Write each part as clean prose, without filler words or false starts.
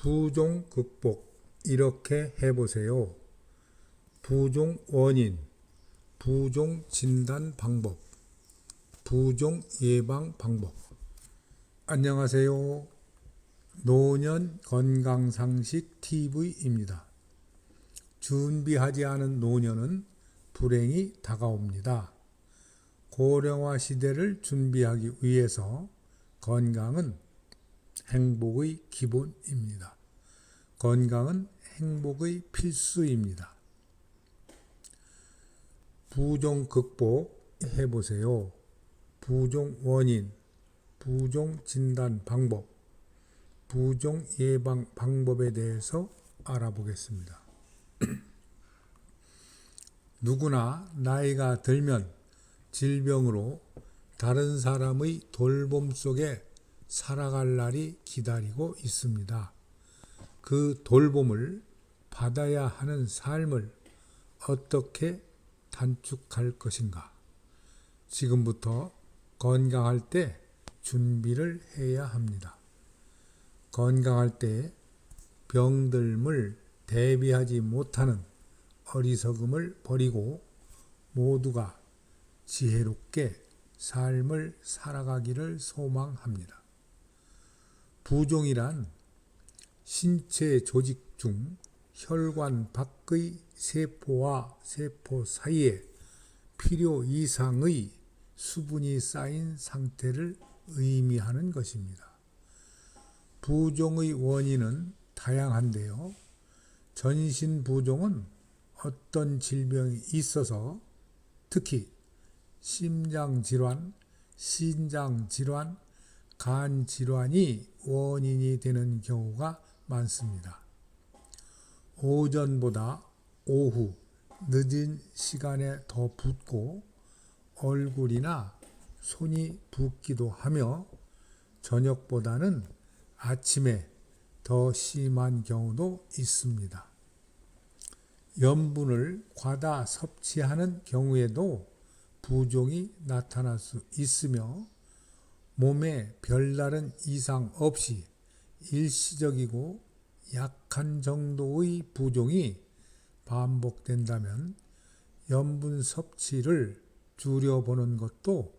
부종 극복 이렇게 해보세요. 부종 원인, 부종 진단 방법, 부종 예방 방법. 안녕하세요. 노년 건강상식 TV입니다. 준비하지 않은 노년은 불행이 다가옵니다. 고령화 시대를 준비하기 위해서 건강은 행복의 기본입니다. 건강은 행복의 필수입니다. 부종 극복 해보세요. 부종 원인, 부종 진단 방법, 부종 예방 방법에 대해서 알아보겠습니다. 누구나 나이가 들면 질병으로 다른 사람의 돌봄 속에 살아갈 날이 기다리고 있습니다. 그 돌봄을 받아야 하는 삶을 어떻게 단축할 것인가? 지금부터 건강할 때 준비를 해야 합니다. 건강할 때 병들음을 대비하지 못하는 어리석음을 버리고 모두가 지혜롭게 삶을 살아가기를 소망합니다. 부종이란 신체 조직 중 혈관 밖의 세포와 세포 사이에 필요 이상의 수분이 쌓인 상태를 의미하는 것입니다. 부종의 원인은 다양한데요. 전신 부종은 어떤 질병이 있어서 특히 심장질환, 신장질환, 간질환이 원인이 되는 경우가 많습니다. 오전보다 오후, 늦은 시간에 더 붓고 얼굴이나 손이 붓기도 하며 저녁보다는 아침에 더 심한 경우도 있습니다. 염분을 과다 섭취하는 경우에도 부종이 나타날 수 있으며 몸에 별다른 이상 없이 일시적이고 약한 정도의 부종이 반복된다면 염분 섭취를 줄여보는 것도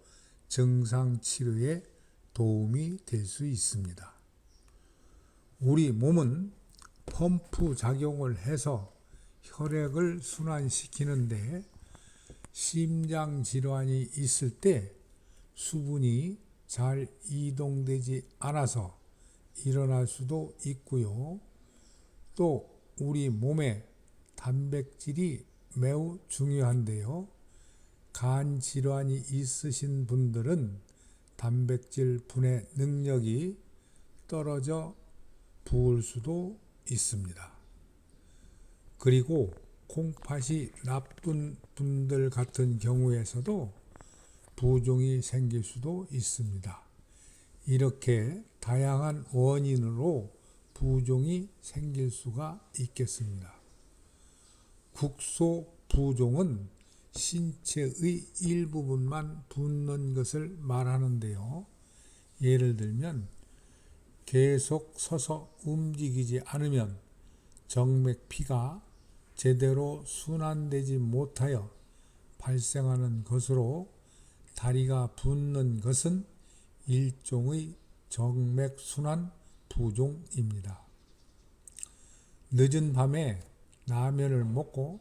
증상 치료에 도움이 될 수 있습니다. 우리 몸은 펌프 작용을 해서 혈액을 순환시키는데 심장 질환이 있을 때 수분이 잘 이동되지 않아서 일어날 수도 있고요. 또 우리 몸에 단백질이 매우 중요한데요. 간 질환이 있으신 분들은 단백질 분해 능력이 떨어져 부을 수도 있습니다. 그리고 콩팥이 나쁜 분들 같은 경우에서도 부종이 생길 수도 있습니다. 이렇게 다양한 원인으로 부종이 생길 수가 있겠습니다. 국소 부종은 신체의 일부분만 붓는 것을 말하는데요. 예를 들면 계속 서서 움직이지 않으면 정맥피가 제대로 순환되지 못하여 발생하는 것으로 다리가 붓는 것은 일종의 정맥순환 부종입니다. 늦은 밤에 라면을 먹고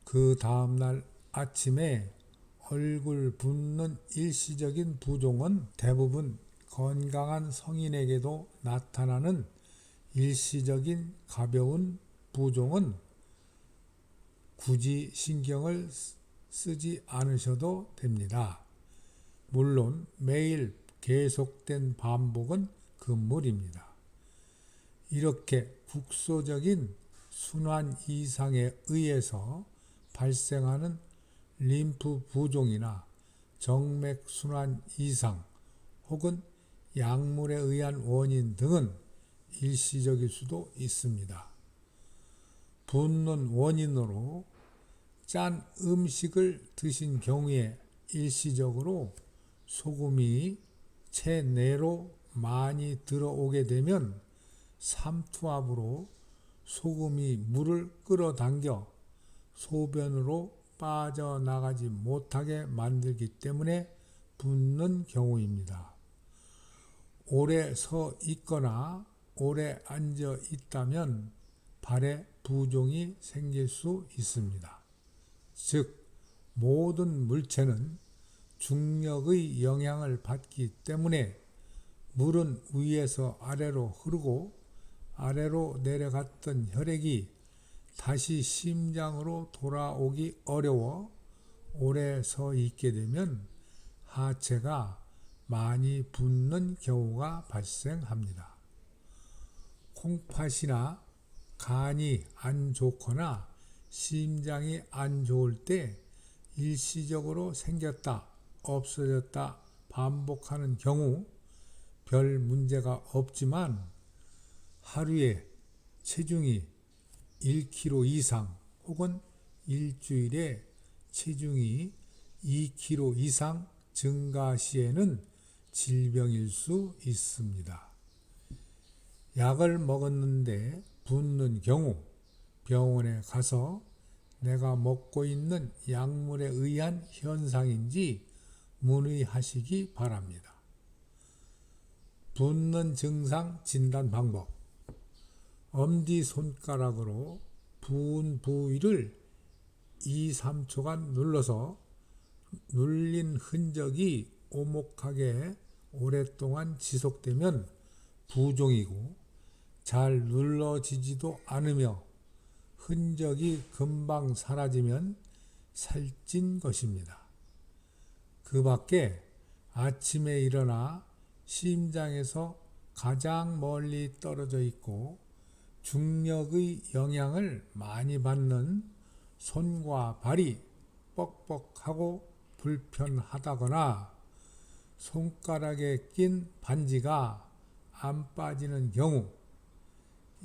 그 다음날 아침에 얼굴 붓는 일시적인 부종은 대부분 건강한 성인에게도 나타나는 일시적인 가벼운 부종은 굳이 신경을 쓰지 않으셔도 됩니다. 물론 매일 계속된 반복은 금물입니다. 이렇게 국소적인 순환 이상에 의해서 발생하는 림프 부종이나 정맥 순환 이상 혹은 약물에 의한 원인 등은 일시적일 수도 있습니다. 붓는 원인으로 짠 음식을 드신 경우에 일시적으로 소금이 체내로 많이 들어오게 되면 삼투압으로 소금이 물을 끌어당겨 소변으로 빠져나가지 못하게 만들기 때문에 붓는 경우입니다. 오래 서 있거나 오래 앉아 있다면 발에 부종이 생길 수 있습니다. 즉, 모든 물체는 중력의 영향을 받기 때문에 물은 위에서 아래로 흐르고 아래로 내려갔던 혈액이 다시 심장으로 돌아오기 어려워 오래 서 있게 되면 하체가 많이 붓는 경우가 발생합니다. 콩팥이나 간이 안 좋거나 심장이 안 좋을 때 일시적으로 생겼다 없어졌다 반복하는 경우 별 문제가 없지만 하루에 체중이 1kg 이상 혹은 일주일에 체중이 2kg 이상 증가 시에는 질병일 수 있습니다. 약을 먹었는데 붓는 경우 병원에 가서 내가 먹고 있는 약물에 의한 현상인지 문의하시기 바랍니다. 붓는 증상 진단 방법. 엄지손가락으로 부은 부위를 2, 3초간 눌러서 눌린 흔적이 오목하게 오랫동안 지속되면 부종이고 잘 눌러지지도 않으며 흔적이 금방 사라지면 살찐 것입니다. 그 밖에 아침에 일어나 심장에서 가장 멀리 떨어져 있고 중력의 영향을 많이 받는 손과 발이 뻑뻑하고 불편하다거나 손가락에 낀 반지가 안 빠지는 경우,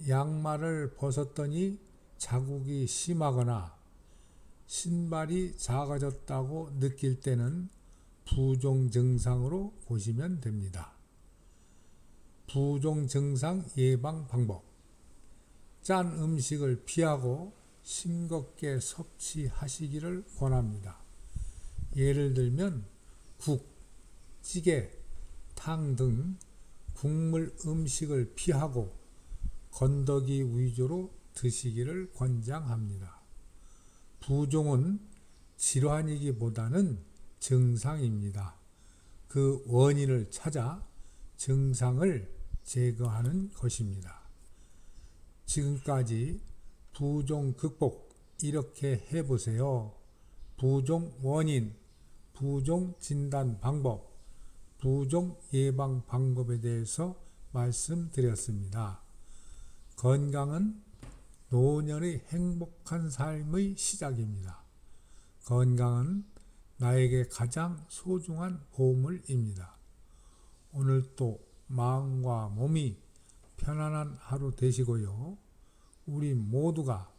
양말을 벗었더니 자국이 심하거나 신발이 작아졌다고 느낄 때는 부종 증상으로 보시면 됩니다. 부종 증상 예방 방법. 짠 음식을 피하고 싱겁게 섭취하시기를 권합니다. 예를 들면 국, 찌개, 탕 등 국물 음식을 피하고 건더기 위주로 드시기를 권장합니다. 부종은 질환이기보다는 증상입니다. 그 원인을 찾아 증상을 제거하는 것입니다. 지금까지 부종 극복 이렇게 해보세요. 부종 원인, 부종 진단 방법, 부종 예방 방법에 대해서 말씀드렸습니다. 건강은 노년의 행복한 삶의 시작입니다. 건강은 나에게 가장 소중한 보물입니다. 오늘도 마음과 몸이 편안한 하루 되시고요. 우리 모두가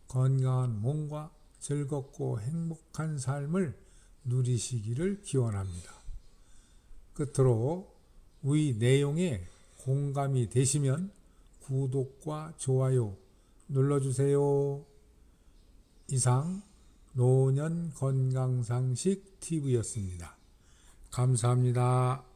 건강한 몸과 즐겁고 행복한 삶을 누리시기를 기원합니다. 끝으로 위 내용에 공감이 되시면 구독과 좋아요 눌러주세요. 이상 노년건강상식 TV였습니다. 감사합니다.